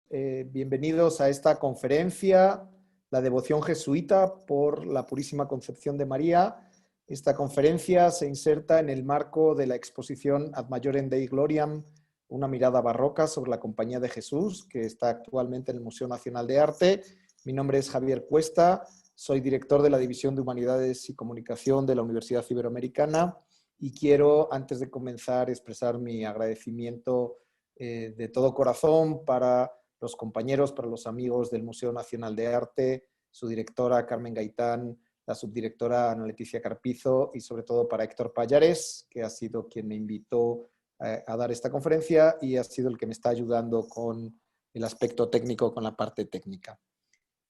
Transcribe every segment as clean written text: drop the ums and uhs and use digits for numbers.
Bienvenidos a esta conferencia, la devoción jesuita por la Purísima Concepción de María. Esta conferencia se inserta en el marco de la exposición Ad Majorem Dei Gloriam, una mirada barroca sobre la Compañía de Jesús, que está actualmente en el Museo Nacional de Arte. Mi nombre es Javier Cuesta, soy director de la División de Humanidades y Comunicación de la Universidad Iberoamericana y quiero, antes de comenzar, expresar mi agradecimiento de todo corazón para los compañeros, para los amigos del Museo Nacional de Arte, su directora Carmen Gaitán, la subdirectora Ana Leticia Carpizo y sobre todo para Héctor Pallares, que ha sido quien me invitó a dar esta conferencia y ha sido el que me está ayudando con el aspecto técnico, con la parte técnica.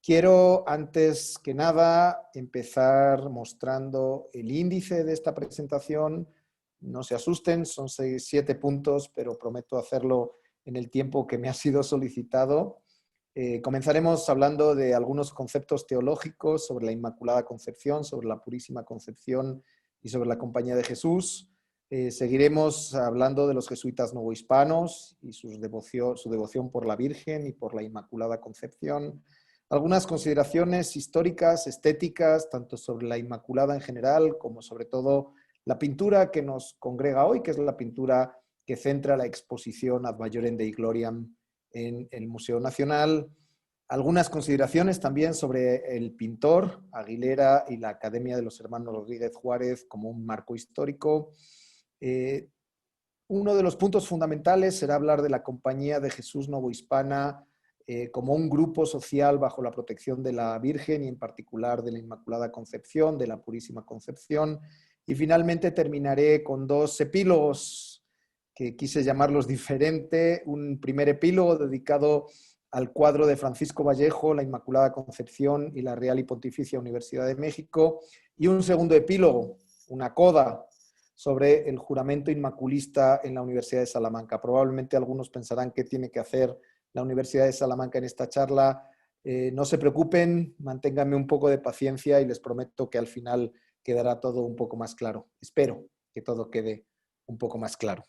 Quiero, antes que nada, empezar mostrando el índice de esta presentación. No se asusten, son 7 puntos, pero prometo hacerlo en el tiempo que me ha sido solicitado. Comenzaremos hablando de algunos conceptos teológicos sobre la Inmaculada Concepción, sobre la Purísima Concepción y sobre la Compañía de Jesús. Seguiremos hablando de los jesuitas novohispanos y su devoción por la Virgen y por la Inmaculada Concepción. Algunas consideraciones históricas, estéticas, tanto sobre la Inmaculada en general como sobre todo la pintura que nos congrega hoy, que es la pintura que centra la exposición Ad Majorem Dei Gloriam en el Museo Nacional. Algunas consideraciones también sobre el pintor, Aguilera y la Academia de los Hermanos Rodríguez Juárez como un marco histórico. Uno de los puntos fundamentales será hablar de la Compañía de Jesús Novohispana como un grupo social bajo la protección de la Virgen y en particular de la Inmaculada Concepción, de la Purísima Concepción. Y finalmente terminaré con 2 epílogos que quise llamarlos diferente. Un primer epílogo dedicado al cuadro de Francisco Vallejo, la Inmaculada Concepción y la Real y Pontificia Universidad de México. Y un segundo epílogo, una coda, sobre el juramento inmaculista en la Universidad de Salamanca. Probablemente algunos pensarán qué tiene que hacer la Universidad de Salamanca en esta charla. No se preocupen, manténganme un poco de paciencia y les prometo que al final quedará todo un poco más claro. Espero que todo quede un poco más claro.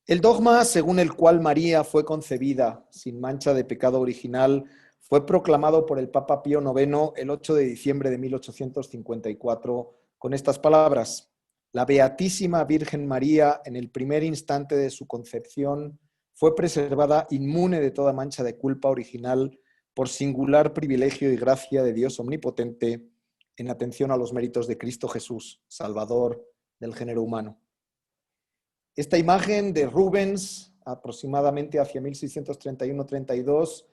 El dogma según el cual María fue concebida sin mancha de pecado original fue proclamado por el Papa Pío IX el 8 de diciembre de 1854 con estas palabras: la Beatísima Virgen María, en el primer instante de su concepción, fue preservada inmune de toda mancha de culpa original por singular privilegio y gracia de Dios omnipotente en atención a los méritos de Cristo Jesús, Salvador del género humano. Esta imagen de Rubens, aproximadamente hacia 1631-32,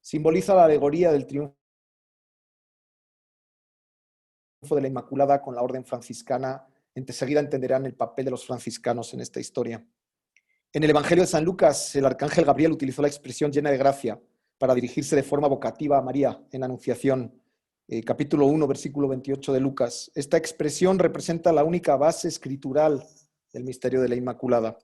simboliza la alegoría del triunfo de la Inmaculada con la orden franciscana. Enseguida entenderán el papel de los franciscanos en esta historia. En el Evangelio de San Lucas, el arcángel Gabriel utilizó la expresión llena de gracia para dirigirse de forma vocativa a María en Anunciación, capítulo 1, versículo 28 de Lucas. Esta expresión representa la única base escritural del misterio de la Inmaculada.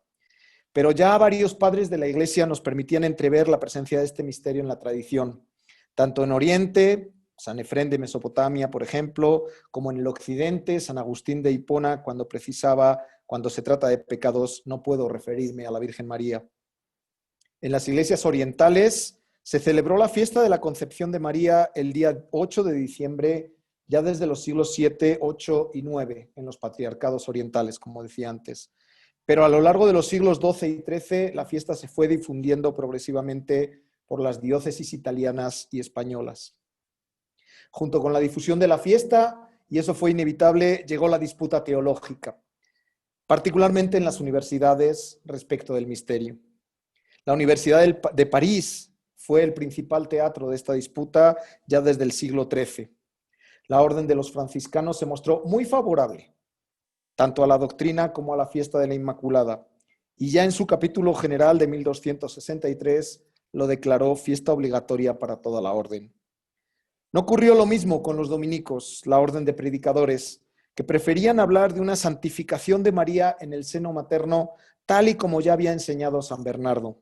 Pero ya varios padres de la Iglesia nos permitían entrever la presencia de este misterio en la tradición, tanto en Oriente, San Efrén de Mesopotamia, por ejemplo, como en el Occidente, San Agustín de Hipona, cuando precisaba: cuando se trata de pecados, no puedo referirme a la Virgen María. En las iglesias orientales se celebró la fiesta de la Concepción de María el día 8 de diciembre, ya desde los siglos 7, 8 y 9, en los patriarcados orientales, como decía antes. Pero a lo largo de los siglos 12 y 13, la fiesta se fue difundiendo progresivamente por las diócesis italianas y españolas. Junto con la difusión de la fiesta, y eso fue inevitable, llegó la disputa teológica, particularmente en las universidades respecto del misterio. La Universidad de París fue el principal teatro de esta disputa ya desde el siglo XIII. La orden de los franciscanos se mostró muy favorable, tanto a la doctrina como a la fiesta de la Inmaculada, y ya en su capítulo general de 1263 lo declaró fiesta obligatoria para toda la orden. No ocurrió lo mismo con los dominicos, la orden de predicadores, que preferían hablar de una santificación de María en el seno materno, tal y como ya había enseñado San Bernardo.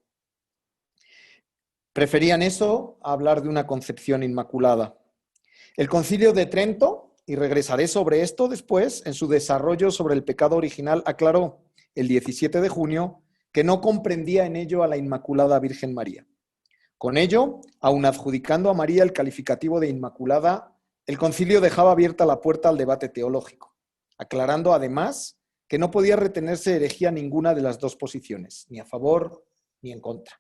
Preferían eso a hablar de una concepción inmaculada. El Concilio de Trento, y regresaré sobre esto después, en su desarrollo sobre el pecado original, aclaró el 17 de junio que no comprendía en ello a la Inmaculada Virgen María. Con ello, aun adjudicando a María el calificativo de Inmaculada, el concilio dejaba abierta la puerta al debate teológico, aclarando además que no podía retenerse herejía ninguna de las dos posiciones, ni a favor ni en contra.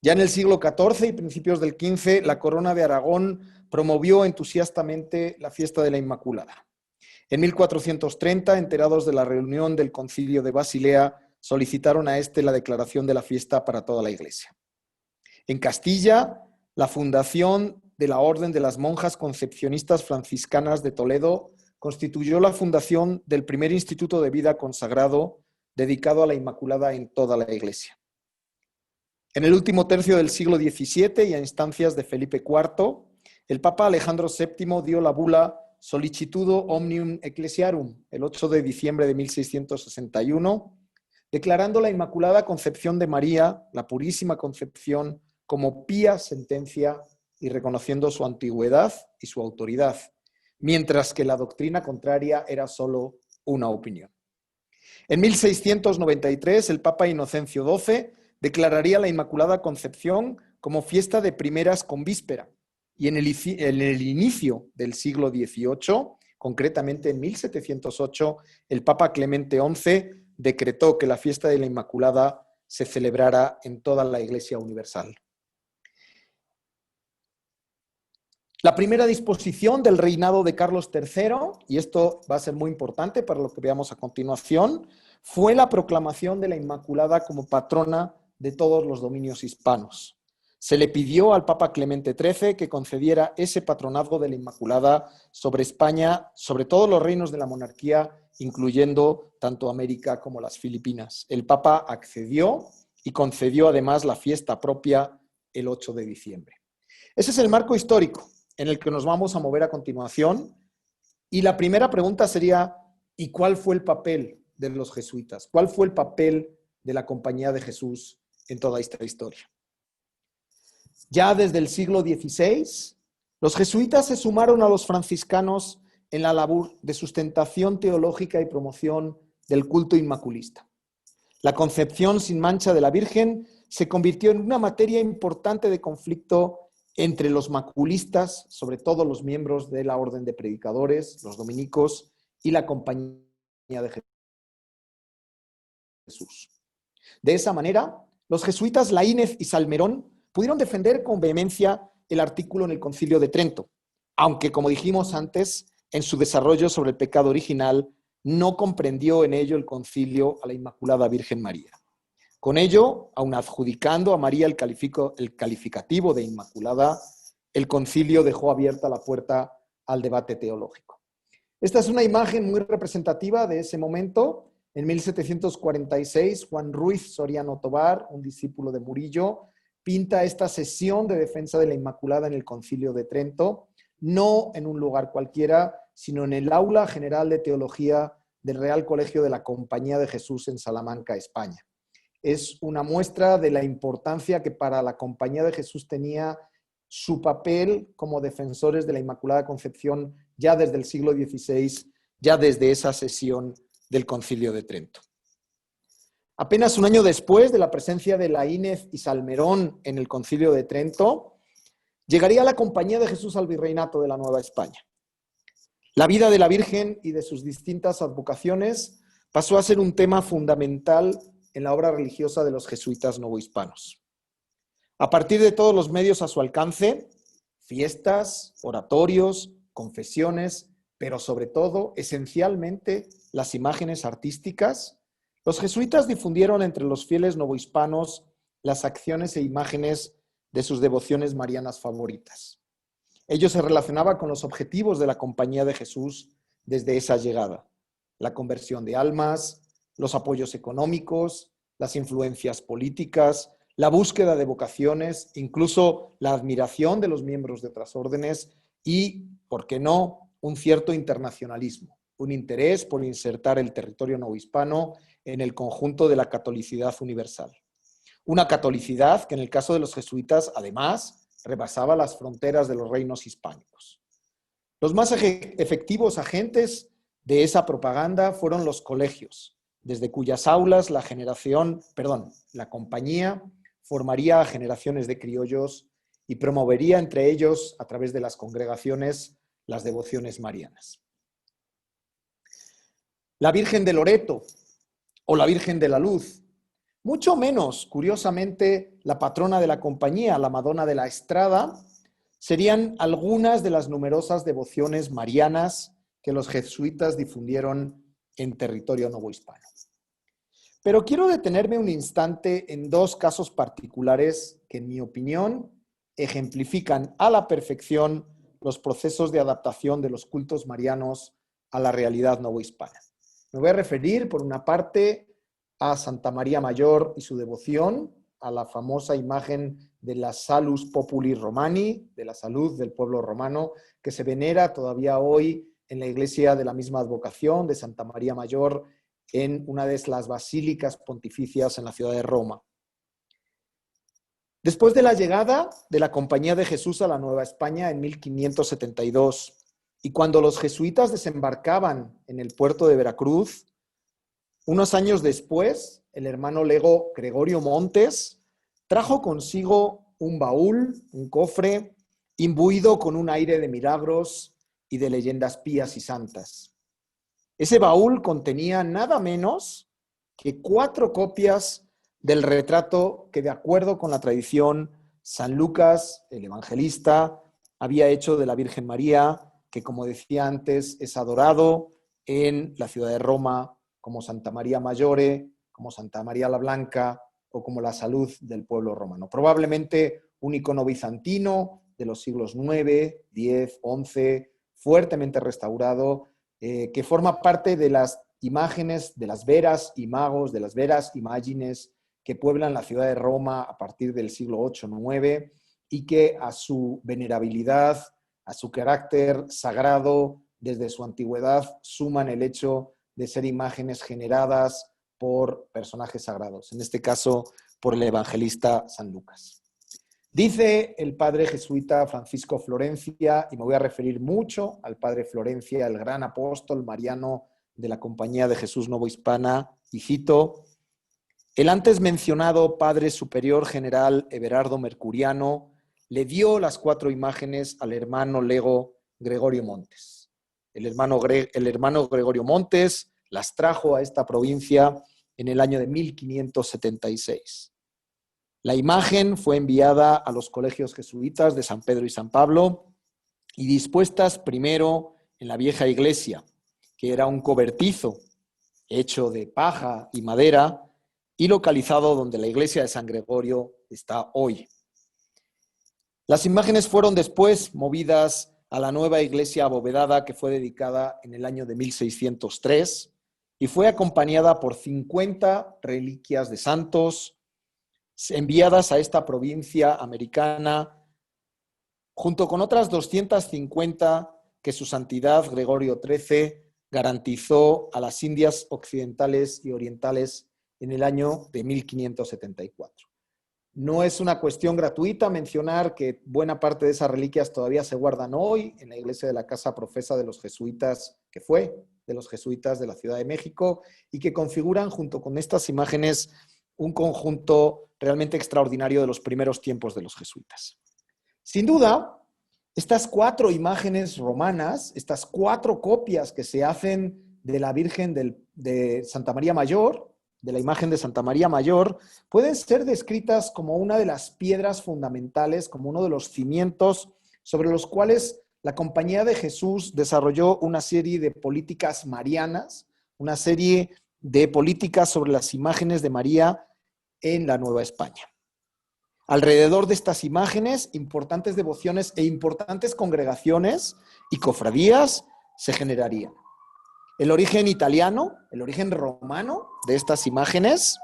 Ya en el siglo XIV y principios del XV, la Corona de Aragón promovió entusiastamente la fiesta de la Inmaculada. En 1430, enterados de la reunión del Concilio de Basilea, solicitaron a este la declaración de la fiesta para toda la Iglesia. En Castilla, la fundación de la Orden de las Monjas Concepcionistas Franciscanas de Toledo constituyó la fundación del primer instituto de vida consagrado dedicado a la Inmaculada en toda la Iglesia. En el último tercio del siglo XVII y a instancias de Felipe IV, el Papa Alejandro VII dio la bula Solicitudo Omnium Ecclesiarum el 8 de diciembre de 1661, declarando la Inmaculada Concepción de María, la Purísima Concepción, como pía sentencia y reconociendo su antigüedad y su autoridad, mientras que la doctrina contraria era solo una opinión. En 1693, el Papa Inocencio XII declararía la Inmaculada Concepción como fiesta de primeras con víspera, y en el inicio del siglo XVIII, concretamente en 1708, el Papa Clemente XI decretó que la fiesta de la Inmaculada se celebrara en toda la Iglesia Universal. La primera disposición del reinado de Carlos III, y esto va a ser muy importante para lo que veamos a continuación, fue la proclamación de la Inmaculada como patrona de todos los dominios hispanos. Se le pidió al Papa Clemente XIII que concediera ese patronazgo de la Inmaculada sobre España, sobre todos los reinos de la monarquía, incluyendo tanto América como las Filipinas. El Papa accedió y concedió además la fiesta propia el 8 de diciembre. Ese es el marco histórico en el que nos vamos a mover a continuación. Y la primera pregunta sería, ¿y cuál fue el papel de los jesuitas? ¿Cuál fue el papel de la Compañía de Jesús en toda esta historia? Ya desde el siglo XVI, los jesuitas se sumaron a los franciscanos en la labor de sustentación teológica y promoción del culto inmaculista. La concepción sin mancha de la Virgen se convirtió en una materia importante de conflicto entre los maculistas, sobre todo los miembros de la Orden de Predicadores, los dominicos, y la Compañía de Jesús. De esa manera, los jesuitas Laínez y Salmerón pudieron defender con vehemencia el artículo en el Concilio de Trento, aunque, como dijimos antes, en su desarrollo sobre el pecado original, no comprendió en ello el concilio a la Inmaculada Virgen María. Con ello, aun adjudicando a María el calificativo de Inmaculada, el concilio dejó abierta la puerta al debate teológico. Esta es una imagen muy representativa de ese momento. En 1746, Juan Ruiz Soriano Tobar, un discípulo de Murillo, pinta esta sesión de defensa de la Inmaculada en el Concilio de Trento, no en un lugar cualquiera, sino en el Aula General de Teología del Real Colegio de la Compañía de Jesús en Salamanca, España. Es una muestra de la importancia que para la Compañía de Jesús tenía su papel como defensores de la Inmaculada Concepción ya desde el siglo XVI, ya desde esa sesión del Concilio de Trento. Apenas un año después de la presencia de Laínez y Salmerón en el Concilio de Trento, llegaría la Compañía de Jesús al Virreinato de la Nueva España. La vida de la Virgen y de sus distintas advocaciones pasó a ser un tema fundamental en la obra religiosa de los jesuitas novohispanos. A partir de todos los medios a su alcance, fiestas, oratorios, confesiones, pero sobre todo, esencialmente, las imágenes artísticas, los jesuitas difundieron entre los fieles novohispanos las acciones e imágenes de sus devociones marianas favoritas. Ello se relacionaba con los objetivos de la Compañía de Jesús desde esa llegada: la conversión de almas, los apoyos económicos, las influencias políticas, la búsqueda de vocaciones, incluso la admiración de los miembros de otras órdenes y, ¿por qué no?, un cierto internacionalismo, un interés por insertar el territorio novohispano en el conjunto de la catolicidad universal. Una catolicidad que en el caso de los jesuitas, además, rebasaba las fronteras de los reinos hispánicos. Los más efectivos agentes de esa propaganda fueron los colegios, desde cuyas aulas la compañía formaría a generaciones de criollos y promovería entre ellos, a través de las congregaciones, las devociones marianas. La Virgen de Loreto o la Virgen de la Luz, mucho menos, curiosamente, la patrona de la compañía, la Madonna de la Estrada, serían algunas de las numerosas devociones marianas que los jesuitas difundieron en territorio novohispano. Pero quiero detenerme un instante en dos casos particulares que, en mi opinión, ejemplifican a la perfección los procesos de adaptación de los cultos marianos a la realidad novohispana. Me voy a referir, por una parte, a Santa María Mayor y su devoción, a la famosa imagen de la Salus Populi Romani, de la salud del pueblo romano, que se venera todavía hoy en la iglesia de la misma advocación de Santa María Mayor, en una de las basílicas pontificias en la ciudad de Roma. Después de la llegada de la Compañía de Jesús a la Nueva España en 1572, y cuando los jesuitas desembarcaban en el puerto de Veracruz, unos años después, el hermano lego Gregorio Montes trajo consigo un baúl, un cofre, imbuido con un aire de milagros y de leyendas pías y santas. Ese baúl contenía nada menos que 4 copias del retrato que, de acuerdo con la tradición, San Lucas, el evangelista, había hecho de la Virgen María, que, como decía antes, es adorado en la ciudad de Roma como Santa María Maggiore, como Santa María la Blanca o como la salud del pueblo romano. Probablemente un icono bizantino de los siglos IX, X, XI, fuertemente restaurado, que forma parte de las imágenes de las veras y magos, de las veras imágenes que pueblan la ciudad de Roma a partir del siglo VIII, IX, y que a su venerabilidad, a su carácter sagrado desde su antigüedad, suman el hecho de ser imágenes generadas por personajes sagrados, en este caso por el evangelista San Lucas. Dice el padre jesuita Francisco Florencia, y me voy a referir mucho al padre Florencia, el gran apóstol mariano de la Compañía de Jesús Novohispana, y cito: el antes mencionado padre superior general Everardo Mercuriano le dio las 4 imágenes al hermano lego Gregorio Montes. El hermano Gregorio Montes las trajo a esta provincia en el año de 1576. La imagen fue enviada a los colegios jesuitas de San Pedro y San Pablo y dispuestas primero en la vieja iglesia, que era un cobertizo hecho de paja y madera y localizado donde la iglesia de San Gregorio está hoy. Las imágenes fueron después movidas a la nueva iglesia abovedada, que fue dedicada en el año de 1603 y fue acompañada por 50 reliquias de santos enviadas a esta provincia americana, junto con otras 250 que su santidad Gregorio XIII garantizó a las Indias occidentales y orientales en el año de 1574. No es una cuestión gratuita mencionar que buena parte de esas reliquias todavía se guardan hoy en la iglesia de la Casa Profesa de los Jesuitas, que fue de los Jesuitas de la Ciudad de México, y que configuran junto con estas imágenes un conjunto realmente extraordinario de los primeros tiempos de los jesuitas. Sin duda, estas 4 imágenes romanas, estas 4 copias que se hacen de la Virgen de Santa María Mayor, de la imagen de Santa María Mayor, pueden ser descritas como una de las piedras fundamentales, como uno de los cimientos sobre los cuales la Compañía de Jesús desarrolló una serie de políticas marianas, una serie de políticas sobre las imágenes de María en la Nueva España. Alrededor de estas imágenes, importantes devociones e importantes congregaciones y cofradías se generarían. El origen italiano, el origen romano de estas imágenes,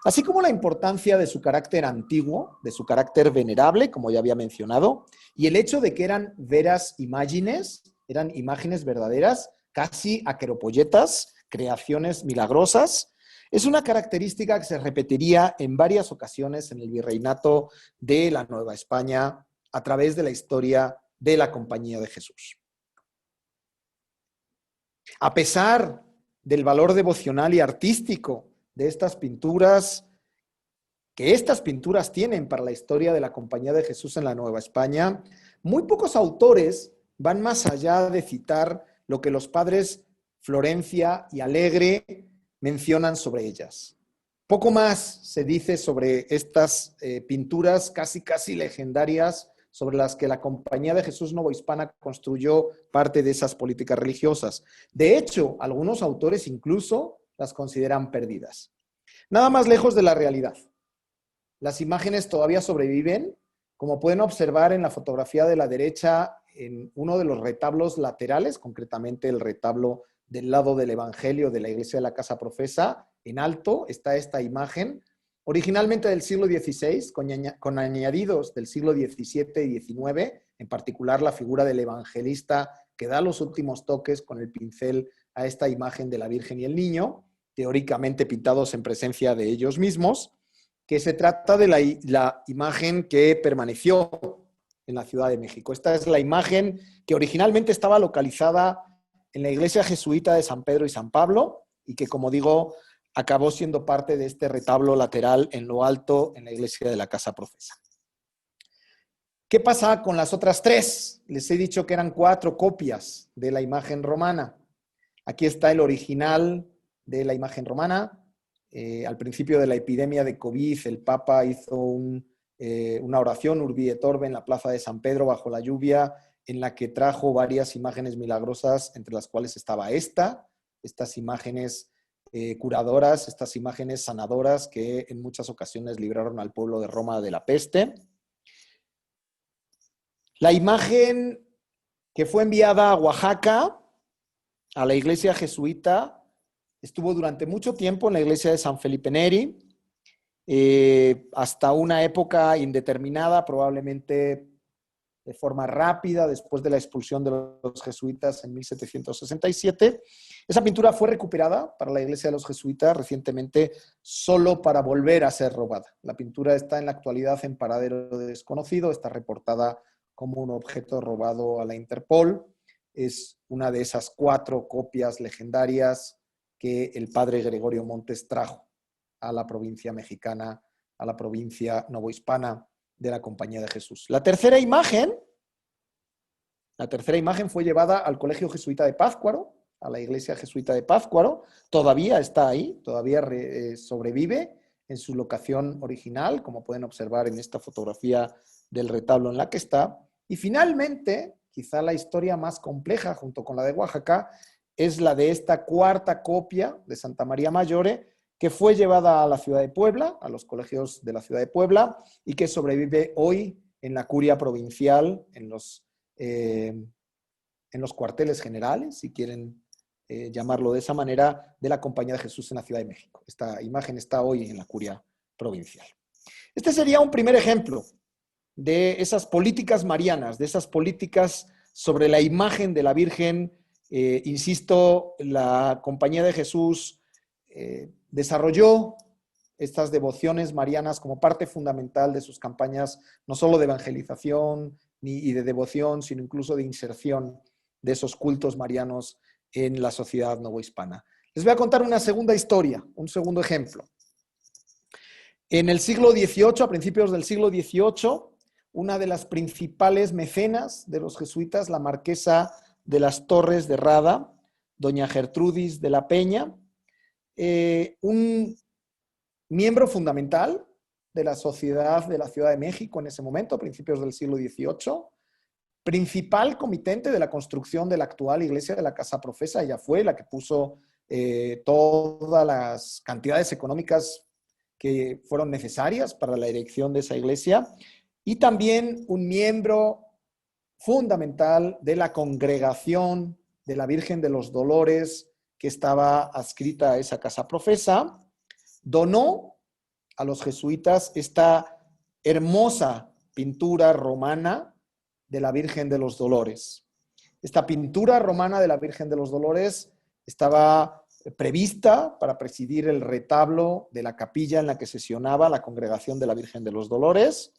así como la importancia de su carácter antiguo, de su carácter venerable, como ya había mencionado, y el hecho de que eran veras imágenes, eran imágenes verdaderas, casi aqueropolletas, creaciones milagrosas, es una característica que se repetiría en varias ocasiones en el virreinato de la Nueva España a través de la historia de la Compañía de Jesús. A pesar del valor devocional y artístico de estas pinturas, que estas pinturas tienen para la historia de la Compañía de Jesús en la Nueva España, muy pocos autores van más allá de citar lo que los padres Florencia y Alegre mencionan sobre ellas. Poco más se dice sobre estas pinturas casi legendarias sobre las que la Compañía de Jesús Novohispana construyó parte de esas políticas religiosas. De hecho, algunos autores incluso las consideran perdidas. Nada más lejos de la realidad. Las imágenes todavía sobreviven, como pueden observar en la fotografía de la derecha, en uno de los retablos laterales, concretamente el retablo del lado del Evangelio de la Iglesia de la Casa Profesa, en alto está esta imagen, originalmente del siglo XVI, con añadidos del siglo XVII y XIX, en particular la figura del evangelista que da los últimos toques con el pincel a esta imagen de la Virgen y el Niño, teóricamente pintados en presencia de ellos mismos, que se trata de la imagen que permaneció en la Ciudad de México. Esta es la imagen que originalmente estaba localizada en la iglesia jesuita de San Pedro y San Pablo y que, como digo, acabó siendo parte de este retablo lateral en lo alto en la iglesia de la Casa Profesa. ¿Qué pasa con las otras tres? Les he dicho que eran 4 copias de la imagen romana. Aquí está el original de la imagen romana. Al principio de la epidemia de COVID, el Papa hizo una oración, Urbi et Orbe, en la plaza de San Pedro bajo la lluvia, en la que trajo varias imágenes milagrosas, entre las cuales estaba estas imágenes curadoras, estas imágenes sanadoras que en muchas ocasiones libraron al pueblo de Roma de la peste. La imagen que fue enviada a Oaxaca, a la iglesia jesuita, estuvo durante mucho tiempo en la iglesia de San Felipe Neri, hasta una época indeterminada, probablemente de forma rápida, después de la expulsión de los jesuitas en 1767. Esa pintura fue recuperada para la iglesia de los jesuitas recientemente, solo para volver a ser robada. La pintura está en la actualidad en paradero desconocido, está reportada como un objeto robado a la Interpol. Es una de esas 4 copias legendarias que el padre Gregorio Montes trajo a la provincia mexicana, a la provincia novohispana de la Compañía de Jesús. La tercera imagen fue llevada al Colegio Jesuita de Pátzcuaro, a la iglesia jesuita de Pátzcuaro. Todavía está ahí, todavía sobrevive en su locación original, como pueden observar en esta fotografía del retablo en la que está. Y finalmente, quizá la historia más compleja, junto con la de Oaxaca, es la de esta 4ª copia de Santa María Mayore, que fue llevada a la ciudad de Puebla, a los colegios de la ciudad de Puebla, y que sobrevive hoy en la curia provincial, en los cuarteles generales, si quieren llamarlo de esa manera, de la Compañía de Jesús en la Ciudad de México. Esta imagen está hoy en la curia provincial. Este sería un primer ejemplo de esas políticas marianas, de esas políticas sobre la imagen de la Virgen. Insisto, la Compañía de Jesús desarrolló estas devociones marianas como parte fundamental de sus campañas, no solo de evangelización y de devoción, sino incluso de inserción de esos cultos marianos en la sociedad novohispana. Les voy a contar una segunda historia, un segundo ejemplo. En el siglo XVIII, a principios del siglo XVIII, una de las principales mecenas de los jesuitas, la marquesa de las Torres de Rada, doña Gertrudis de la Peña, un miembro fundamental de la sociedad de la Ciudad de México en ese momento, a principios del siglo XVIII, principal comitente de la construcción de la actual iglesia de la Casa Profesa. Ella fue la que puso todas las cantidades económicas que fueron necesarias para la erección de esa iglesia, y también un miembro fundamental de la congregación de la Virgen de los Dolores que estaba adscrita a esa Casa Profesa. Donó a los jesuitas esta hermosa pintura romana de la Virgen de los Dolores. Esta pintura romana de la Virgen de los Dolores estaba prevista para presidir el retablo de la capilla en la que sesionaba la congregación de la Virgen de los Dolores.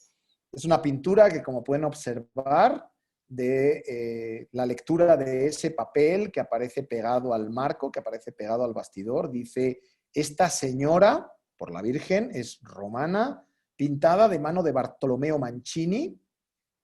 Es una pintura que, como pueden observar, de la lectura de ese papel que aparece pegado al marco, que aparece pegado al bastidor, dice: esta señora, por la Virgen, es romana, pintada de mano de Bartolomeo Mancini.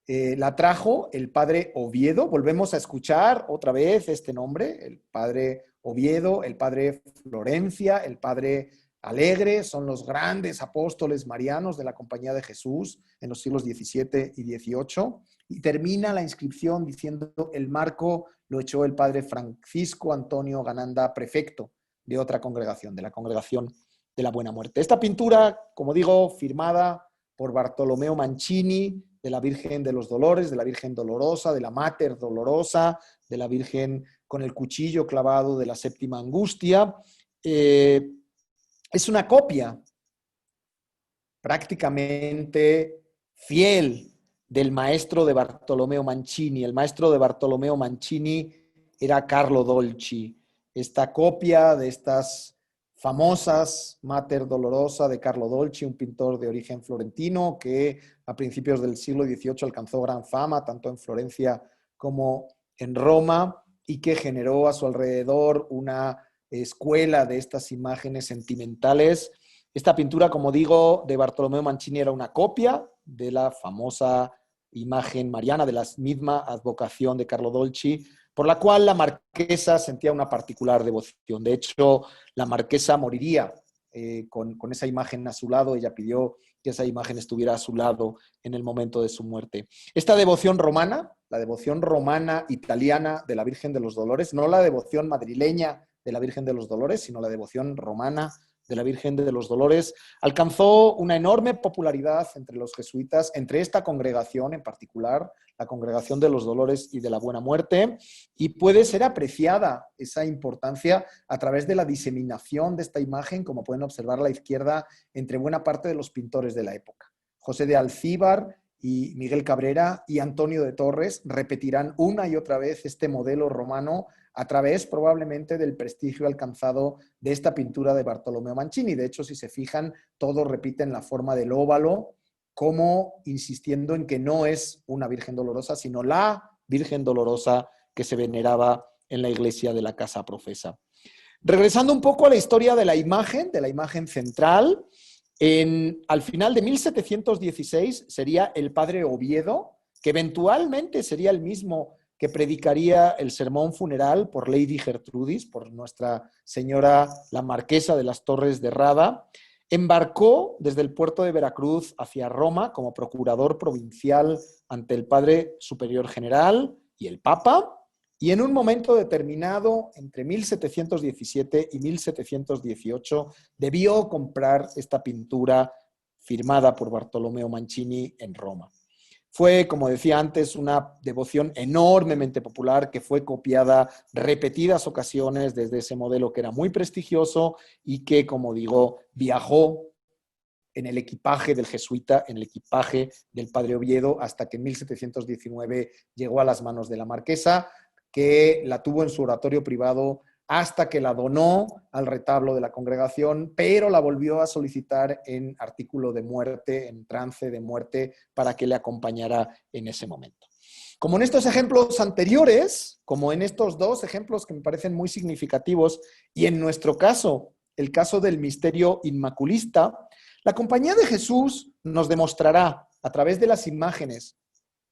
La trajo el padre Oviedo. Volvemos a escuchar otra vez este nombre, el padre Oviedo, el padre Florencia, el padre Alegre, son los grandes apóstoles marianos de la Compañía de Jesús en los siglos XVII y XVIII. Y termina la inscripción diciendo: el marco lo echó el padre Francisco Antonio Gananda, prefecto de otra congregación, de la Congregación de la Buena Muerte. Esta pintura, como digo, firmada por Bartolomeo Mancini, de la Virgen de los Dolores, de la Virgen Dolorosa, de la Mater Dolorosa, de la Virgen con el cuchillo clavado de la Séptima Angustia. Es una copia prácticamente fiel del maestro de Bartolomeo Mancini. El maestro de Bartolomeo Mancini era Carlo Dolci. Esta copia de estas famosas Mater Dolorosa de Carlo Dolci, un pintor de origen florentino que a principios del siglo XVIII alcanzó gran fama, tanto en Florencia como en Roma, y que generó a su alrededor una escuela de estas imágenes sentimentales. Esta pintura, como digo, de Bartolomeo Mancini era una copia de la famosa imagen mariana, de la misma advocación de Carlo Dolci, por la cual la marquesa sentía una particular devoción. De hecho, la marquesa moriría con esa imagen a su lado. Ella pidió que esa imagen estuviera a su lado en el momento de su muerte. Esta devoción romana, la devoción romana italiana de la Virgen de los Dolores, no la devoción madrileña de la Virgen de los Dolores, sino la devoción romana de la Virgen de los Dolores, alcanzó una enorme popularidad entre los jesuitas, entre esta congregación en particular, la Congregación de los Dolores y de la Buena Muerte, y puede ser apreciada esa importancia a través de la diseminación de esta imagen, como pueden observar a la izquierda, entre buena parte de los pintores de la época. José de Alcíbar y Miguel Cabrera y Antonio de Torres repetirán una y otra vez este modelo romano a través probablemente del prestigio alcanzado de esta pintura de Bartolomeo Mancini. De hecho, si se fijan, todos repiten la forma del óvalo, como insistiendo en que no es una Virgen Dolorosa, sino la Virgen Dolorosa que se veneraba en la iglesia de la Casa Profesa. Regresando un poco a la historia de la imagen central, al final de 1716 sería el padre Oviedo, que eventualmente sería el mismo que predicaría el sermón funeral por Lady Gertrudis, por Nuestra Señora la Marquesa de las Torres de Rada. Embarcó desde el puerto de Veracruz hacia Roma como procurador provincial ante el Padre Superior General y el Papa, y en un momento determinado, entre 1717 y 1718, debió comprar esta pintura firmada por Bartolomeo Mancini en Roma. Fue, como decía antes, una devoción enormemente popular que fue copiada repetidas ocasiones desde ese modelo que era muy prestigioso y que, como digo, viajó en el equipaje del jesuita, en el equipaje del padre Oviedo, hasta que en 1719 llegó a las manos de la marquesa, que la tuvo en su oratorio privado hasta que la donó al retablo de la congregación, pero la volvió a solicitar en artículo de muerte, en trance de muerte, para que le acompañara en ese momento. Como en estos ejemplos anteriores, como en estos dos ejemplos que me parecen muy significativos, y en nuestro caso, el caso del misterio inmaculista, la Compañía de Jesús nos demostrará a través de las imágenes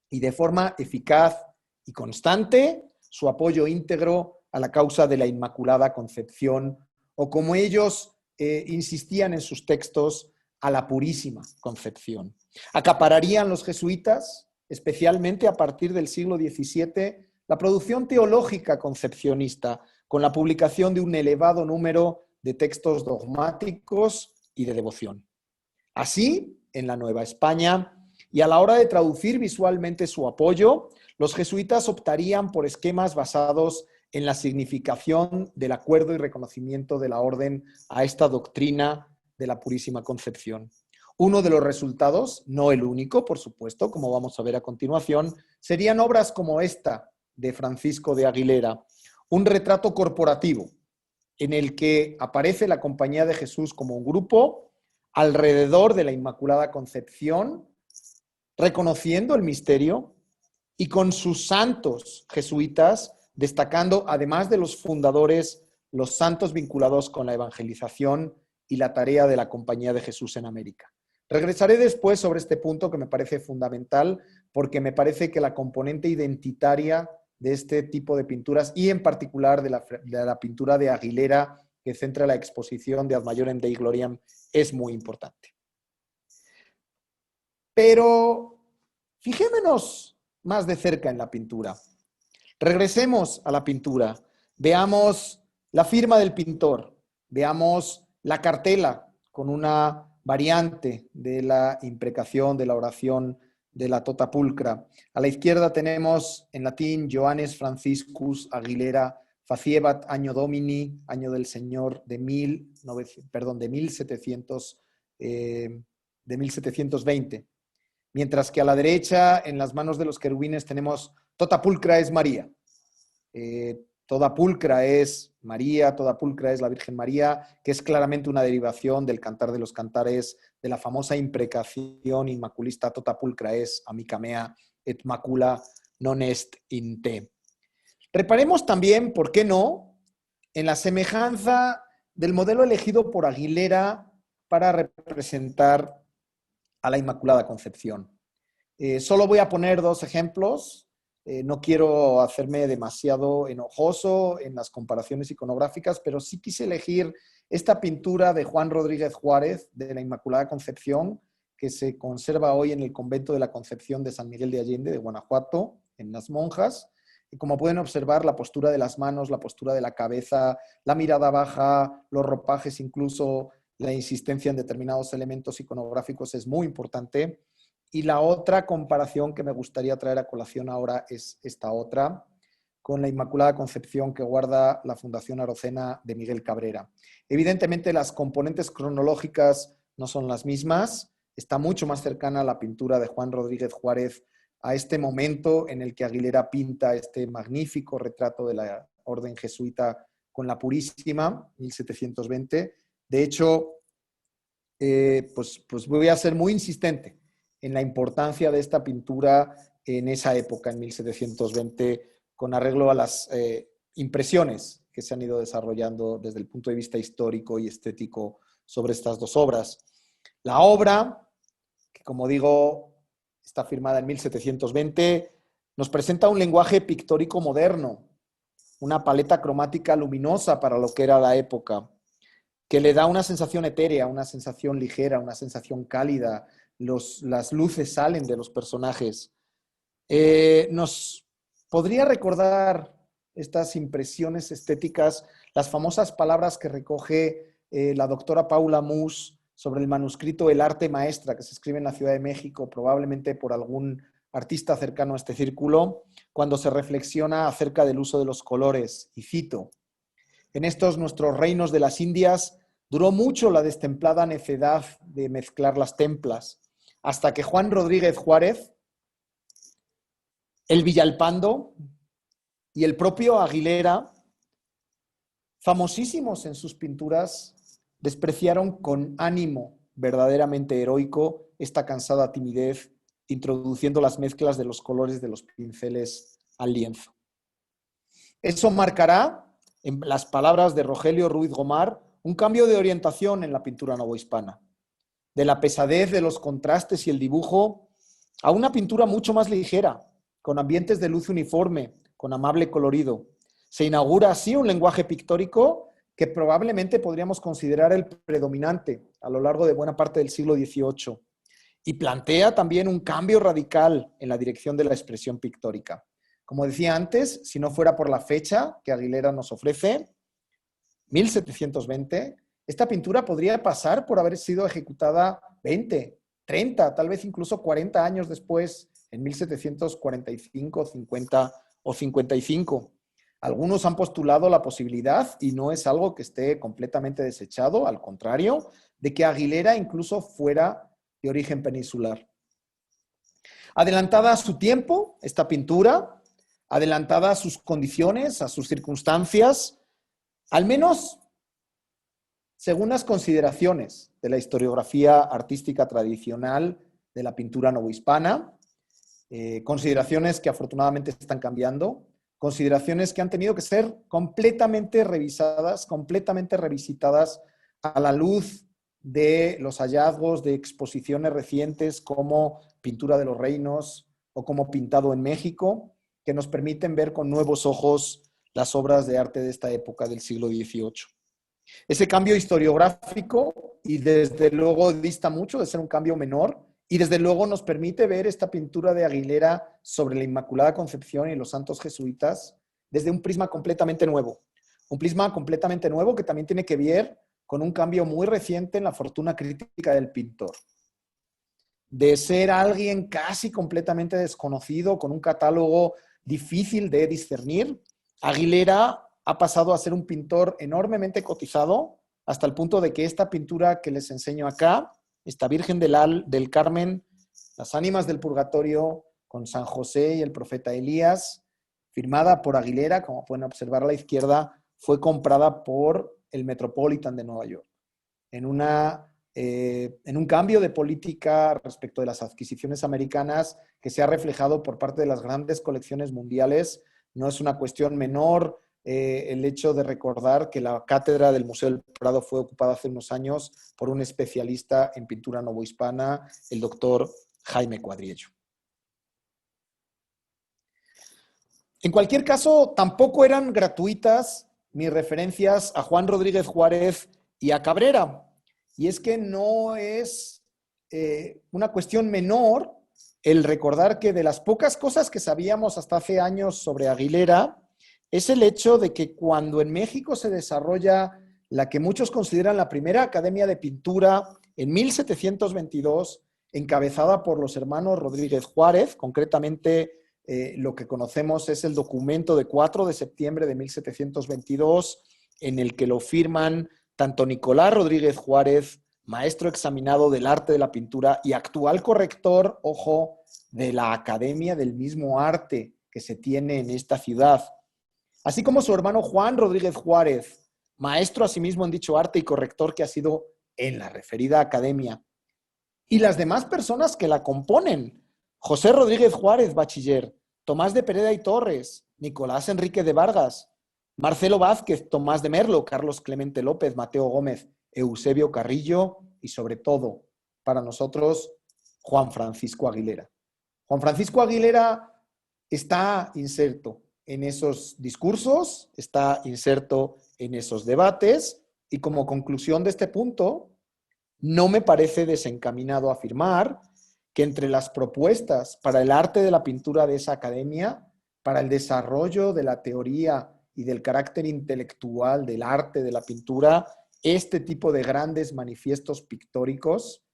y de forma eficaz y constante su apoyo íntegro a la causa de la Inmaculada Concepción, o como ellos insistían en sus textos, a la Purísima Concepción. Acapararían los jesuitas, especialmente a partir del siglo XVII, la producción teológica concepcionista, con la publicación de un elevado número de textos dogmáticos y de devoción. Así, en la Nueva España, y a la hora de traducir visualmente su apoyo, los jesuitas optarían por esquemas basados en la significación del acuerdo y reconocimiento de la orden a esta doctrina de la Purísima Concepción. Uno de los resultados, no el único, por supuesto, como vamos a ver a continuación, serían obras como esta de Francisco de Aguilera, un retrato corporativo en el que aparece la Compañía de Jesús como un grupo alrededor de la Inmaculada Concepción, reconociendo el misterio y con sus santos jesuitas, destacando, además de los fundadores, los santos vinculados con la evangelización y la tarea de la Compañía de Jesús en América. Regresaré después sobre este punto que me parece fundamental, porque me parece que la componente identitaria de este tipo de pinturas, y en particular de la pintura de Aguilera, que centra la exposición de Ad Majorem Dei Gloriam, es muy importante. Pero fijémonos más de cerca en la pintura. Regresemos a la pintura. Veamos la firma del pintor. Veamos la cartela con una variante de la imprecación, de la oración de la Tota Pulcra. A la izquierda tenemos en latín Johannes Franciscus Aguilera Faciebat Anno Domini, año del Señor de 1720. Mientras que a la derecha, en las manos de los querubines, tenemos Tota Pulcra es María. Toda pulcra es María, toda pulcra es la Virgen María, que es claramente una derivación del Cantar de los Cantares, de la famosa imprecación inmaculista Tota pulcra es amica mea et macula non est in te. Reparemos también, ¿por qué no?, en la semejanza del modelo elegido por Aguilera para representar a la Inmaculada Concepción. Solo voy a poner dos ejemplos. No quiero hacerme demasiado enojoso en las comparaciones iconográficas, pero sí quise elegir esta pintura de Juan Rodríguez Juárez de la Inmaculada Concepción, que se conserva hoy en el convento de la Concepción de San Miguel de Allende, de Guanajuato, en Las Monjas. Y como pueden observar, la postura de las manos, la postura de la cabeza, la mirada baja, los ropajes, incluso la insistencia en determinados elementos iconográficos es muy importante. Y la otra comparación que me gustaría traer a colación ahora es esta otra, con la Inmaculada Concepción que guarda la Fundación Arocena de Miguel Cabrera. Evidentemente las componentes cronológicas no son las mismas, está mucho más cercana a la pintura de Juan Rodríguez Juárez a este momento en el que Aguilera pinta este magnífico retrato de la orden jesuita con la Purísima, 1720. De hecho, pues voy a ser muy insistente en la importancia de esta pintura en esa época, en 1720, con arreglo a las impresiones que se han ido desarrollando desde el punto de vista histórico y estético sobre estas dos obras. La obra, que como digo, está firmada en 1720, nos presenta un lenguaje pictórico moderno, una paleta cromática luminosa para lo que era la época, que le da una sensación etérea, una sensación ligera, una sensación cálida. Las luces salen de los personajes. Nos podría recordar estas impresiones estéticas, las famosas palabras que recoge la doctora Paula Mus sobre el manuscrito El arte maestra, que se escribe en la Ciudad de México, probablemente por algún artista cercano a este círculo, cuando se reflexiona acerca del uso de los colores. Y cito: en estos nuestros reinos de las Indias duró mucho la destemplada necedad de mezclar las templas, hasta que Juan Rodríguez Juárez, el Villalpando y el propio Aguilera, famosísimos en sus pinturas, despreciaron con ánimo verdaderamente heroico esta cansada timidez, introduciendo las mezclas de los colores de los pinceles al lienzo. Eso marcará, en las palabras de Rogelio Ruiz Gomar, un cambio de orientación en la pintura novohispana, de la pesadez de los contrastes y el dibujo a una pintura mucho más ligera, con ambientes de luz uniforme, con amable colorido. Se inaugura así un lenguaje pictórico que probablemente podríamos considerar el predominante a lo largo de buena parte del siglo XVIII, y plantea también un cambio radical en la dirección de la expresión pictórica. Como decía antes, si no fuera por la fecha que Aguilera nos ofrece, 1720, esta pintura podría pasar por haber sido ejecutada 20, 30, tal vez incluso 40 años después, en 1745, 50 o 55. Algunos han postulado la posibilidad, y no es algo que esté completamente desechado, al contrario, de que Aguilera incluso fuera de origen peninsular. Adelantada a su tiempo, esta pintura, adelantada a sus condiciones, a sus circunstancias, al menos según las consideraciones de la historiografía artística tradicional de la pintura novohispana, consideraciones que afortunadamente están cambiando, consideraciones que han tenido que ser completamente revisadas, completamente revisitadas a la luz de los hallazgos de exposiciones recientes como Pintura de los Reinos o como Pintado en México, que nos permiten ver con nuevos ojos las obras de arte de esta época del siglo XVIII. Ese cambio historiográfico, y desde luego dista mucho de ser un cambio menor, y desde luego nos permite ver esta pintura de Aguilera sobre la Inmaculada Concepción y los santos jesuitas desde un prisma completamente nuevo. Un prisma completamente nuevo que también tiene que ver con un cambio muy reciente en la fortuna crítica del pintor. De ser alguien casi completamente desconocido, con un catálogo difícil de discernir, Aguilera ha pasado a ser un pintor enormemente cotizado, hasta el punto de que esta pintura que les enseño acá, esta Virgen del Carmen, las ánimas del purgatorio, con San José y el profeta Elías, firmada por Aguilera, como pueden observar a la izquierda, fue comprada por el Metropolitan de Nueva York. En un cambio de política respecto de las adquisiciones americanas que se ha reflejado por parte de las grandes colecciones mundiales. No es una cuestión menor el hecho de recordar que la cátedra del Museo del Prado fue ocupada hace unos años por un especialista en pintura novohispana, el doctor Jaime Cuadriello. En cualquier caso, tampoco eran gratuitas mis referencias a Juan Rodríguez Juárez y a Cabrera. Y es que no es una cuestión menor el recordar que de las pocas cosas que sabíamos hasta hace años sobre Aguilera es el hecho de que cuando en México se desarrolla la que muchos consideran la primera Academia de Pintura en 1722, encabezada por los hermanos Rodríguez Juárez, concretamente lo que conocemos es el documento de 4 de septiembre de 1722, en el que lo firman tanto Nicolás Rodríguez Juárez, maestro examinado del arte de la pintura y actual corrector, ojo, de la Academia del mismo arte que se tiene en esta ciudad, así como su hermano Juan Rodríguez Juárez, maestro asimismo en dicho arte y corrector que ha sido en la referida academia, y las demás personas que la componen: José Rodríguez Juárez, bachiller; Tomás de Pereda y Torres; Nicolás Enrique de Vargas; Marcelo Vázquez; Tomás de Merlo; Carlos Clemente López; Mateo Gómez; Eusebio Carrillo y, sobre todo, para nosotros, Juan Francisco Aguilera. Juan Francisco Aguilera está inserto en esos discursos, está inserto en esos debates, y como conclusión de este punto, no me parece desencaminado afirmar que entre las propuestas para el arte de la pintura de esa academia, para el desarrollo de la teoría y del carácter intelectual del arte de la pintura, este tipo de grandes manifiestos pictóricos,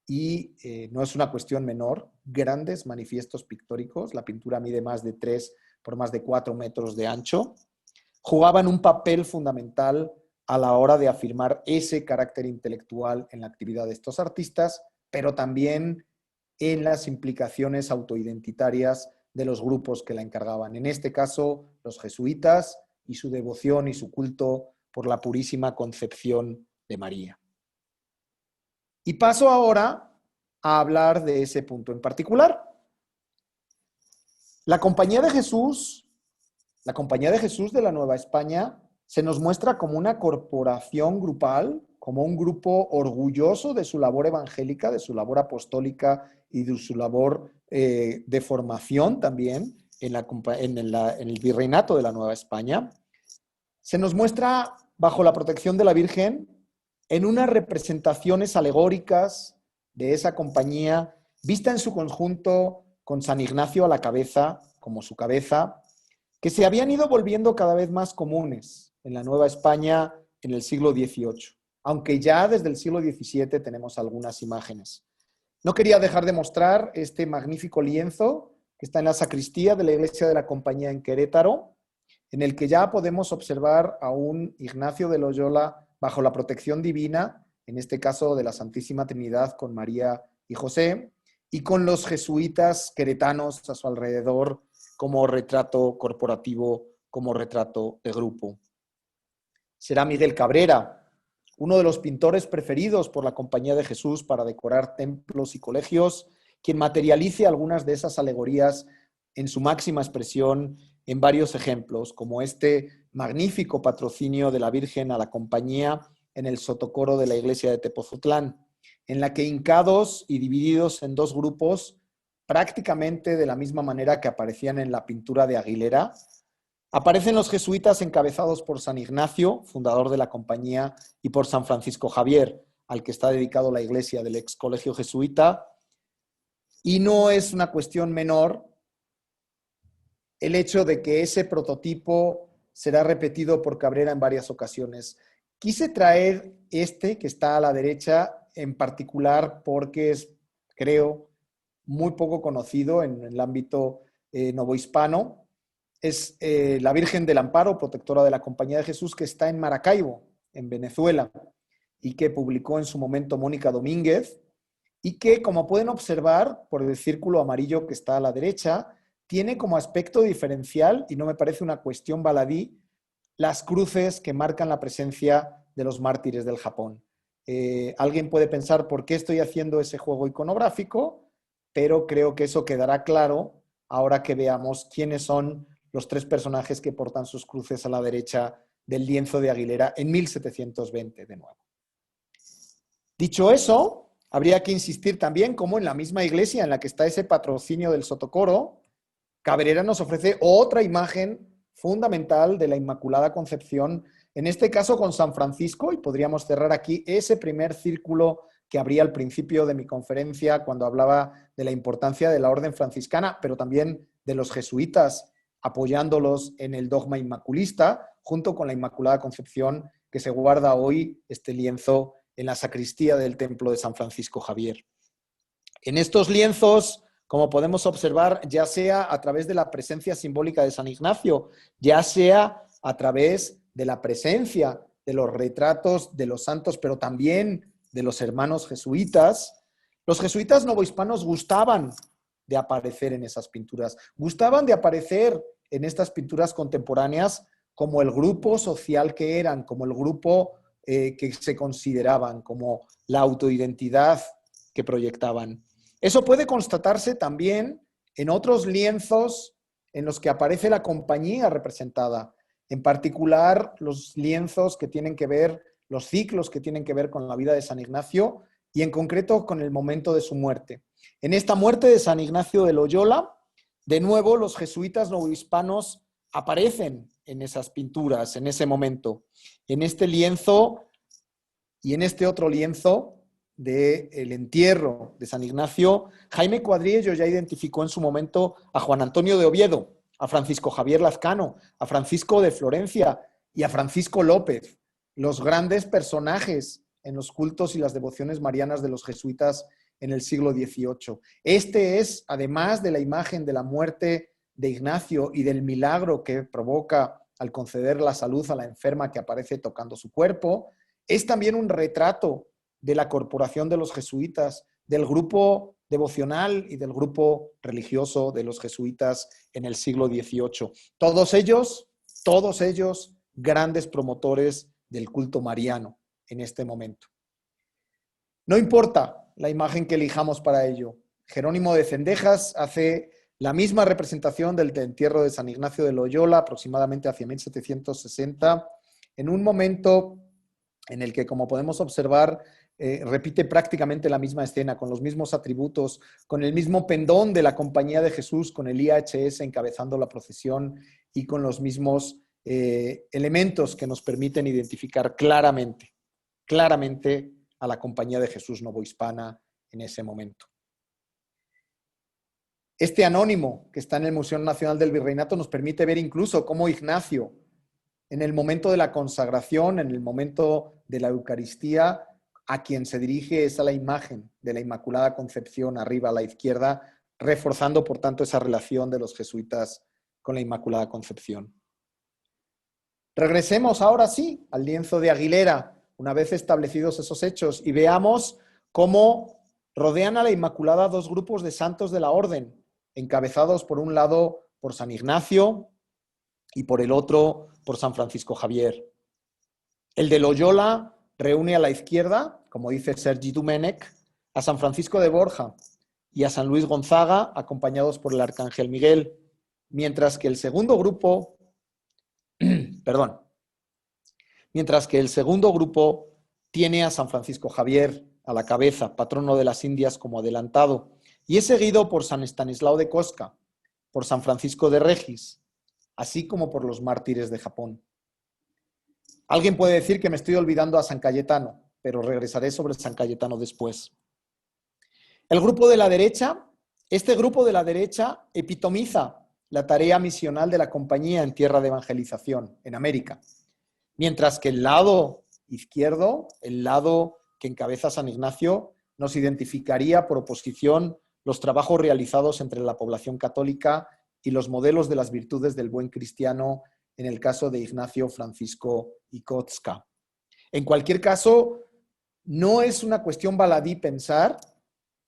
y no es una cuestión menor, grandes manifiestos pictóricos, la pintura mide más de 3 por más de 4 metros de ancho, jugaban un papel fundamental a la hora de afirmar ese carácter intelectual en la actividad de estos artistas, pero también en las implicaciones autoidentitarias de los grupos que la encargaban. En este caso, los jesuitas y su devoción y su culto por la purísima concepción de María. Y paso ahora a hablar de ese punto en particular. La Compañía de Jesús de la Nueva España se nos muestra como una corporación grupal, como un grupo orgulloso de su labor evangélica, de su labor apostólica y de su labor de formación también en el virreinato de la Nueva España. Se nos muestra bajo la protección de la Virgen en unas representaciones alegóricas de esa compañía, vista en su conjunto con San Ignacio a la cabeza, como su cabeza, que se habían ido volviendo cada vez más comunes en la Nueva España en el siglo XVIII, aunque ya desde el siglo XVII tenemos algunas imágenes. No quería dejar de mostrar este magnífico lienzo que está en la sacristía de la Iglesia de la Compañía en Querétaro, en el que ya podemos observar a un Ignacio de Loyola bajo la protección divina, en este caso de la Santísima Trinidad con María y José, y con los jesuitas queretanos a su alrededor como retrato corporativo, como retrato de grupo. Será Miguel Cabrera, uno de los pintores preferidos por la Compañía de Jesús para decorar templos y colegios, quien materialice algunas de esas alegorías en su máxima expresión en varios ejemplos, como este magnífico patrocinio de la Virgen a la Compañía en el sotocoro de la iglesia de Tepozotlán, en la que hincados y divididos en dos grupos, prácticamente de la misma manera que aparecían en la pintura de Aguilera, aparecen los jesuitas encabezados por San Ignacio, fundador de la compañía, y por San Francisco Javier, al que está dedicado la iglesia del ex colegio jesuita. Y no es una cuestión menor el hecho de que ese prototipo será repetido por Cabrera en varias ocasiones. Quise traer este que está a la derecha en particular porque es, creo, muy poco conocido en el ámbito novohispano. Es la Virgen del Amparo, protectora de la Compañía de Jesús, que está en Maracaibo, en Venezuela, y que publicó en su momento Mónica Domínguez, y que, como pueden observar por el círculo amarillo que está a la derecha, tiene como aspecto diferencial, y no me parece una cuestión baladí, las cruces que marcan la presencia de los mártires del Japón. Alguien puede pensar por qué estoy haciendo ese juego iconográfico, pero creo que eso quedará claro ahora que veamos quiénes son los tres personajes que portan sus cruces a la derecha del lienzo de Aguilera en 1720 de nuevo. Dicho eso, habría que insistir también cómo en la misma iglesia en la que está ese patrocinio del sotocoro, Cabrera nos ofrece otra imagen fundamental de la Inmaculada Concepción, en este caso con San Francisco, y podríamos cerrar aquí ese primer círculo que abría al principio de mi conferencia cuando hablaba de la importancia de la orden franciscana, pero también de los jesuitas, apoyándolos en el dogma inmaculista, junto con la Inmaculada Concepción, que se guarda hoy este lienzo en la sacristía del templo de San Francisco Javier. En estos lienzos, como podemos observar, ya sea a través de la presencia simbólica de San Ignacio, ya sea a través de la presencia de los retratos de los santos, pero también de los hermanos jesuitas, los jesuitas novohispanos gustaban de aparecer en esas pinturas, gustaban de aparecer en estas pinturas contemporáneas como el grupo social que eran, como el grupo que se consideraban, como la autoidentidad que proyectaban. Eso puede constatarse también en otros lienzos en los que aparece la compañía representada, en particular los lienzos que tienen que ver, los ciclos que tienen que ver con la vida de San Ignacio y en concreto con el momento de su muerte. En esta muerte de San Ignacio de Loyola, de nuevo los jesuitas novohispanos aparecen en esas pinturas, en ese momento. En este lienzo y en este otro lienzo del entierro de San Ignacio, Jaime Cuadriello ya identificó en su momento a Juan Antonio de Oviedo, a Francisco Javier Lazcano, a Francisco de Florencia y a Francisco López, los grandes personajes en los cultos y las devociones marianas de los jesuitas en el siglo XVIII. Este es, además de la imagen de la muerte de Ignacio y del milagro que provoca al conceder la salud a la enferma que aparece tocando su cuerpo, es también un retrato de la corporación de los jesuitas, del grupo devocional y del grupo religioso de los jesuitas en el siglo XVIII. Todos ellos grandes promotores del culto mariano en este momento. No importa la imagen que elijamos para ello. Jerónimo de Cendejas hace la misma representación del entierro de San Ignacio de Loyola, aproximadamente hacia 1760, en un momento en el que, como podemos observar, repite prácticamente la misma escena, con los mismos atributos, con el mismo pendón de la Compañía de Jesús, con el IHS encabezando la procesión y con los mismos elementos que nos permiten identificar claramente a la Compañía de Jesús novohispana en ese momento. Este anónimo que está en el Museo Nacional del Virreinato nos permite ver incluso cómo Ignacio, en el momento de la consagración, en el momento de la Eucaristía, a quien se dirige es a la imagen de la Inmaculada Concepción arriba a la izquierda, reforzando por tanto esa relación de los jesuitas con la Inmaculada Concepción. Regresemos ahora sí al lienzo de Aguilera, una vez establecidos esos hechos, y veamos cómo rodean a la Inmaculada dos grupos de santos de la orden, encabezados por un lado por San Ignacio y por el otro por San Francisco Javier. El de Loyola reúne a la izquierda, como dice Sergi Domènech, a San Francisco de Borja y a San Luis Gonzaga, acompañados por el Arcángel Miguel, mientras que el segundo grupo tiene a San Francisco Javier a la cabeza, patrono de las Indias, como adelantado, y es seguido por San Estanislao de Kostka, por San Francisco de Regis, así como por los mártires de Japón. Alguien puede decir que me estoy olvidando a San Cayetano, pero regresaré sobre San Cayetano después. El grupo de la derecha, este grupo de la derecha epitomiza la tarea misional de la compañía en tierra de evangelización, en América, mientras que el lado izquierdo, el lado que encabeza San Ignacio, nos identificaría por oposición los trabajos realizados entre la población católica y los modelos de las virtudes del buen cristiano en el caso de Ignacio, Francisco y Kostka. En cualquier caso, no es una cuestión baladí pensar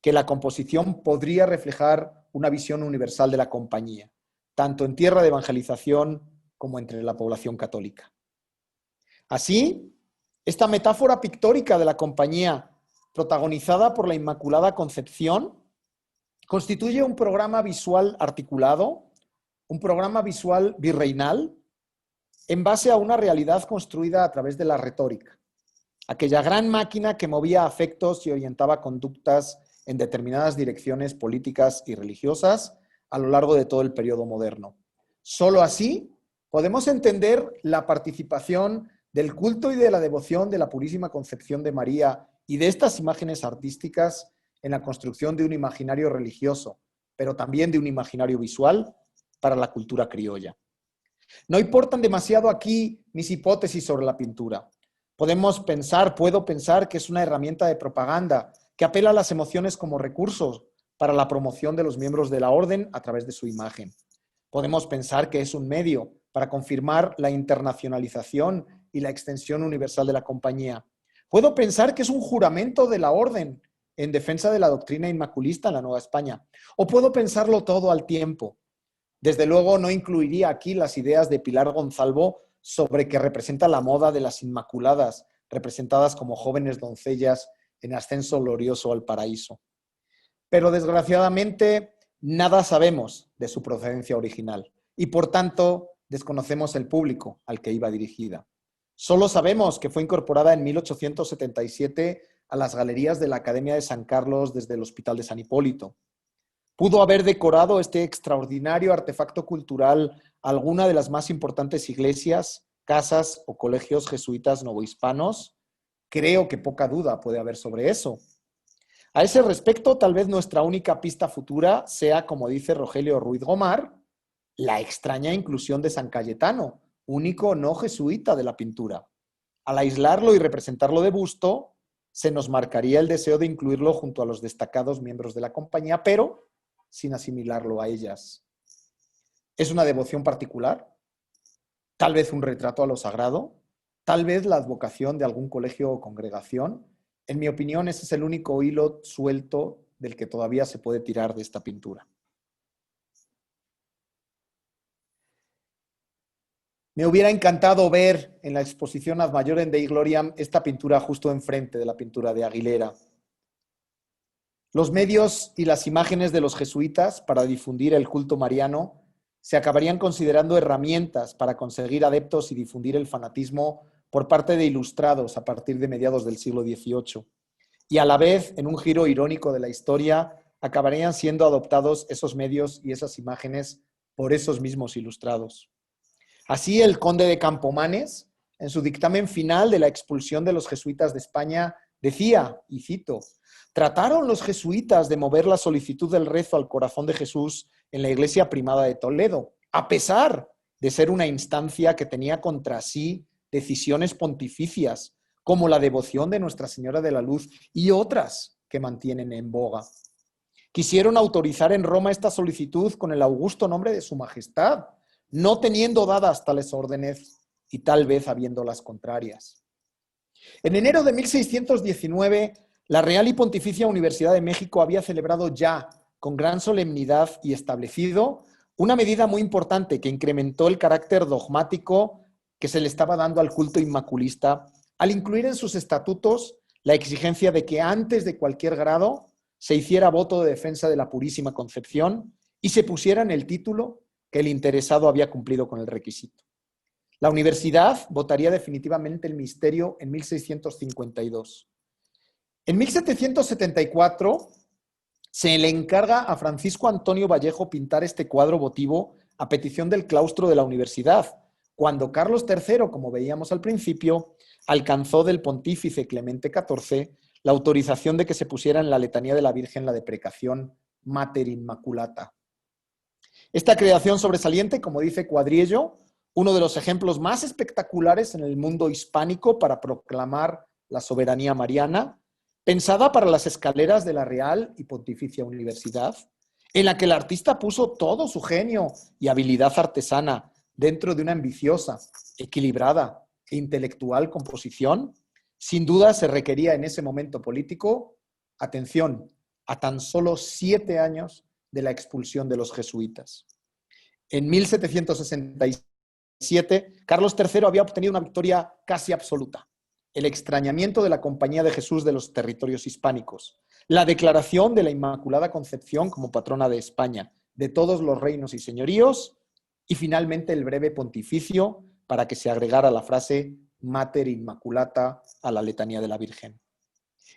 que la composición podría reflejar una visión universal de la compañía, tanto en tierra de evangelización como entre la población católica. Así, esta metáfora pictórica de la compañía, protagonizada por la Inmaculada Concepción, constituye un programa visual articulado, un programa visual virreinal, en base a una realidad construida a través de la retórica, aquella gran máquina que movía afectos y orientaba conductas en determinadas direcciones políticas y religiosas a lo largo de todo el periodo moderno. Solo así podemos entender la participación del culto y de la devoción de la Purísima Concepción de María y de estas imágenes artísticas en la construcción de un imaginario religioso, pero también de un imaginario visual para la cultura criolla. No importan demasiado aquí mis hipótesis sobre la pintura. Puedo pensar que es una herramienta de propaganda que apela a las emociones como recursos para la promoción de los miembros de la orden a través de su imagen. Podemos pensar que es un medio para confirmar la internacionalización y la extensión universal de la compañía. Puedo pensar que es un juramento de la orden en defensa de la doctrina inmaculista en la Nueva España. O puedo pensarlo todo al tiempo. Desde luego no incluiría aquí las ideas de Pilar Gonzalvo sobre que representa la moda de las Inmaculadas, representadas como jóvenes doncellas en ascenso glorioso al paraíso. Pero desgraciadamente nada sabemos de su procedencia original y por tanto desconocemos el público al que iba dirigida. Solo sabemos que fue incorporada en 1877 a las galerías de la Academia de San Carlos desde el Hospital de San Hipólito. Pudo haber decorado este extraordinario artefacto cultural alguna de las más importantes iglesias, casas o colegios jesuitas novohispanos. Creo que poca duda puede haber sobre eso. A ese respecto, tal vez nuestra única pista futura sea, como dice Rogelio Ruiz Gomar, la extraña inclusión de San Cayetano, único no jesuita de la pintura. Al aislarlo y representarlo de busto, se nos marcaría el deseo de incluirlo junto a los destacados miembros de la compañía, pero sin asimilarlo a ellas. ¿Es una devoción particular? ¿Tal vez un retrato a lo sagrado? ¿Tal vez la advocación de algún colegio o congregación? En mi opinión, ese es el único hilo suelto del que todavía se puede tirar de esta pintura. Me hubiera encantado ver en la exposición Ad Maiorem Dei Gloriam esta pintura justo enfrente de la pintura de Aguilera. Los medios y las imágenes de los jesuitas para difundir el culto mariano se acabarían considerando herramientas para conseguir adeptos y difundir el fanatismo por parte de ilustrados a partir de mediados del siglo XVIII. Y a la vez, en un giro irónico de la historia, acabarían siendo adoptados esos medios y esas imágenes por esos mismos ilustrados. Así, el conde de Campomanes, en su dictamen final de la expulsión de los jesuitas de España, decía, y cito, «Trataron los jesuitas de mover la solicitud del rezo al corazón de Jesús en la iglesia primada de Toledo, a pesar de ser una instancia que tenía contra sí decisiones pontificias, como la devoción de Nuestra Señora de la Luz y otras que mantienen en boga. Quisieron autorizar en Roma esta solicitud con el augusto nombre de Su Majestad, no teniendo dadas tales órdenes y tal vez habiendo las contrarias». En enero de 1619, la Real y Pontificia Universidad de México había celebrado ya, con gran solemnidad y establecido, una medida muy importante que incrementó el carácter dogmático que se le estaba dando al culto inmaculista, al incluir en sus estatutos la exigencia de que antes de cualquier grado se hiciera voto de defensa de la Purísima Concepción y se pusiera en el título que el interesado había cumplido con el requisito. La universidad votaría definitivamente el misterio en 1652. En 1774 se le encarga a Francisco Antonio Vallejo pintar este cuadro votivo a petición del claustro de la universidad, cuando Carlos III, como veíamos al principio, alcanzó del pontífice Clemente XIV la autorización de que se pusiera en la letanía de la Virgen la deprecación Mater Immaculata. Esta creación sobresaliente, como dice Cuadriello, uno de los ejemplos más espectaculares en el mundo hispánico para proclamar la soberanía mariana, pensada para las escaleras de la Real y Pontificia Universidad, en la que el artista puso todo su genio y habilidad artesana dentro de una ambiciosa, equilibrada e intelectual composición, sin duda se requería en ese momento político, atención, a tan solo 7 años de la expulsión de los jesuitas. En 1767, Carlos III había obtenido una victoria casi absoluta: el extrañamiento de la Compañía de Jesús de los territorios hispánicos, la declaración de la Inmaculada Concepción como patrona de España, de todos los reinos y señoríos, y finalmente el breve pontificio para que se agregara la frase Mater Immaculata a la letanía de la Virgen.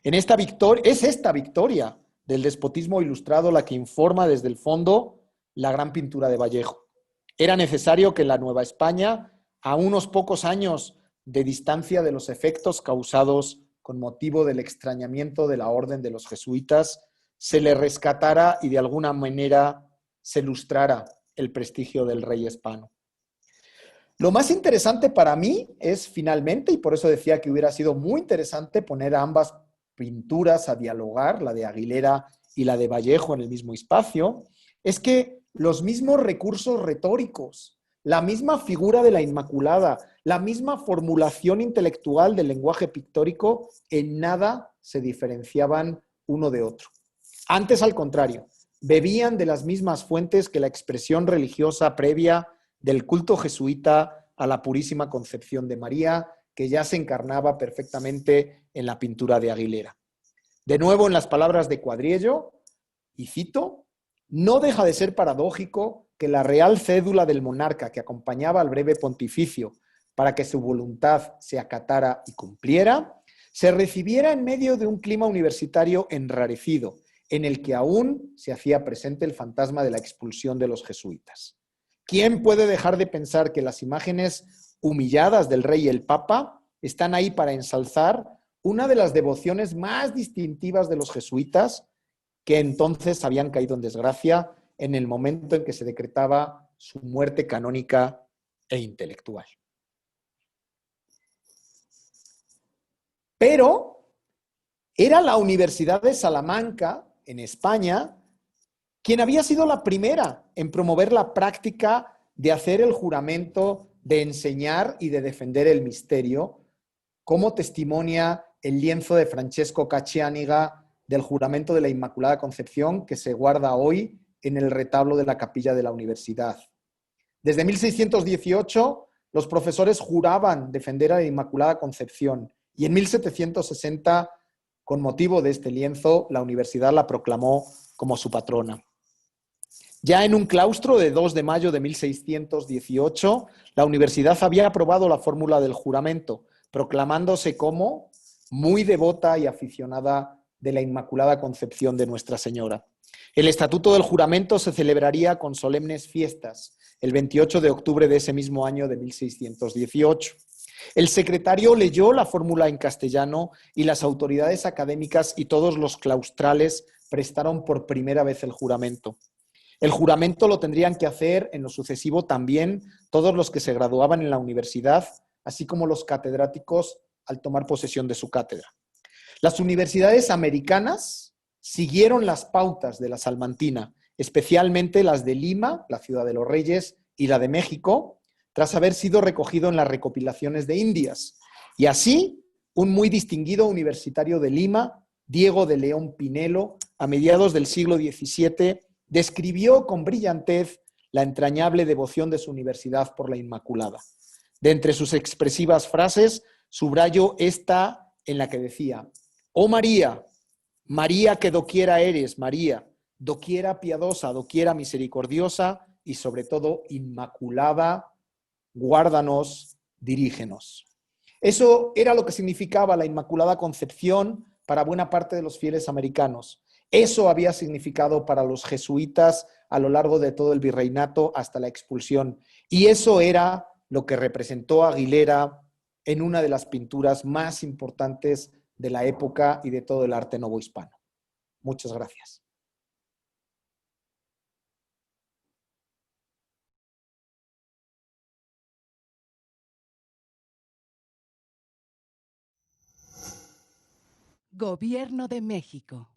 Es esta victoria del despotismo ilustrado la que informa desde el fondo la gran pintura de Vallejo. Era necesario que la Nueva España, a unos pocos años de distancia de los efectos causados con motivo del extrañamiento de la orden de los jesuitas, se le rescatara y de alguna manera se lustrara el prestigio del rey hispano. Lo más interesante para mí es finalmente, y por eso decía que hubiera sido muy interesante poner a ambas pinturas a dialogar, la de Aguilera y la de Vallejo en el mismo espacio, es que los mismos recursos retóricos, la misma figura de la Inmaculada, la misma formulación intelectual del lenguaje pictórico, en nada se diferenciaban uno de otro. Antes, al contrario, bebían de las mismas fuentes que la expresión religiosa previa del culto jesuita a la Purísima Concepción de María, que ya se encarnaba perfectamente en la pintura de Aguilera. De nuevo, en las palabras de Cuadriello, y cito: no deja de ser paradójico que la real cédula del monarca que acompañaba al breve pontificio para que su voluntad se acatara y cumpliera, se recibiera en medio de un clima universitario enrarecido, en el que aún se hacía presente el fantasma de la expulsión de los jesuitas. ¿Quién puede dejar de pensar que las imágenes humilladas del rey y el papa están ahí para ensalzar una de las devociones más distintivas de los jesuitas, que entonces habían caído en desgracia en el momento en que se decretaba su muerte canónica e intelectual? Pero era la Universidad de Salamanca, en España, quien había sido la primera en promover la práctica de hacer el juramento, de enseñar y de defender el misterio, como testimonia el lienzo de Francesco Caccianiga del juramento de la Inmaculada Concepción, que se guarda hoy en el retablo de la capilla de la universidad. Desde 1618, los profesores juraban defender a la Inmaculada Concepción, y en 1760, con motivo de este lienzo, la universidad la proclamó como su patrona. Ya en un claustro de 2 de mayo de 1618, la universidad había aprobado la fórmula del juramento, proclamándose como muy devota y aficionada de la Inmaculada Concepción de Nuestra Señora. El estatuto del juramento se celebraría con solemnes fiestas el 28 de octubre de ese mismo año de 1618. El secretario leyó la fórmula en castellano y las autoridades académicas y todos los claustrales prestaron por primera vez el juramento. El juramento lo tendrían que hacer en lo sucesivo también todos los que se graduaban en la universidad, así como los catedráticos al tomar posesión de su cátedra. Las universidades americanas siguieron las pautas de la salmantina, especialmente las de Lima, la ciudad de los Reyes, y la de México, tras haber sido recogido en las recopilaciones de Indias. Y así, un muy distinguido universitario de Lima, Diego de León Pinelo, a mediados del siglo XVII, describió con brillantez la entrañable devoción de su universidad por la Inmaculada. De entre sus expresivas frases, subrayo esta en la que decía: «Oh María, María que doquiera eres, María, doquiera piadosa, doquiera misericordiosa y sobre todo inmaculada, guárdanos dirígenos. Eso era lo que significaba la Inmaculada Concepción para buena parte de los fieles americanos. Eso había significado para los jesuitas a lo largo de todo el virreinato hasta la expulsión. Y eso era lo que representó Aguilera en una de las pinturas más importantes de la época y de todo el arte novohispano. Muchas gracias. Gobierno de México.